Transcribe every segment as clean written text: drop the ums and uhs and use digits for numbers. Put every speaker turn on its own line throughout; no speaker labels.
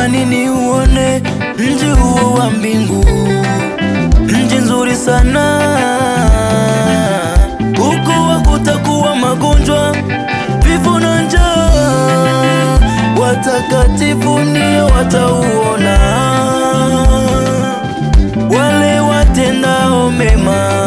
natamani ni uone mji huo wa mbingu, mji nzuri sana. Huko hakutakuwa magonjwa, vifo na njaa, watakatifu ndio watauona, wale watendao mema.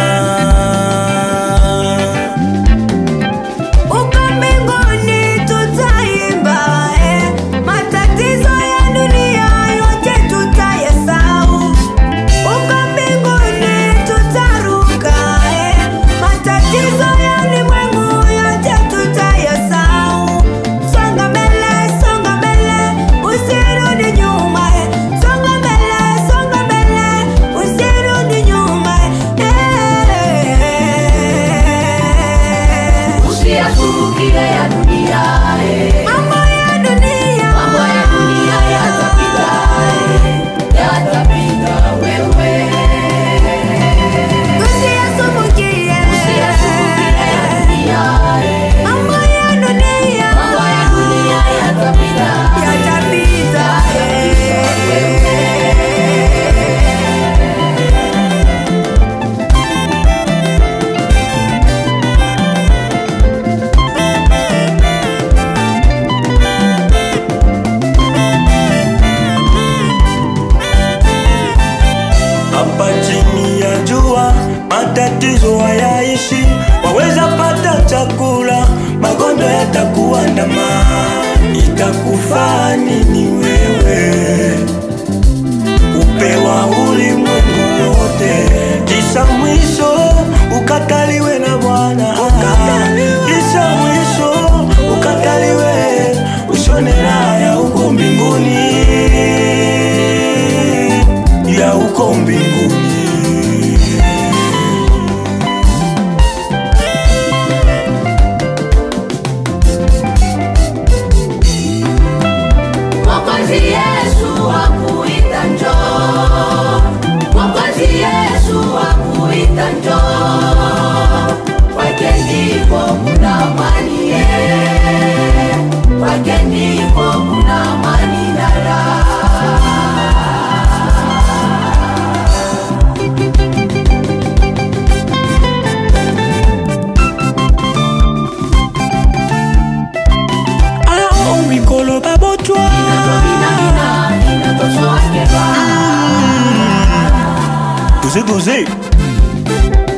Matatizo hayaishi, waweza pata chakula, magonjwa yatakuandama. Itakufa nini wewe? Upewa ulimwengu wote, kisha mwisho ukataliwe na Bwana. Kisha mwisho ukataliwe, ushone raha ya huko mbinguni, ya huko mbinguni.
Doze, doze,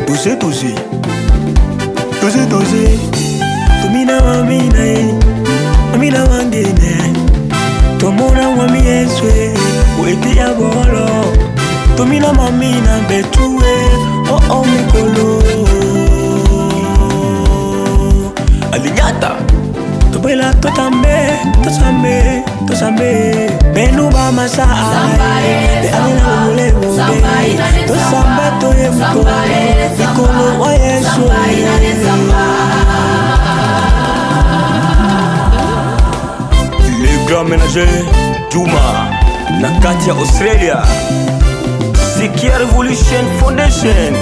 doze, doze, doze. Tumina mamina, mamina wangene. Tomona wami eswe, weti ya bolo. Tumina mamina betuwe, oh oh mikolo. Alinyata, tubela totambe, tosambe, tosambe. Benuba masaa, be amina ule ule. Tosamba toye mkolo, mikolo wa Yesu.
Le grand ménager Juma na Katia Australia, Sikia Revolution Foundation.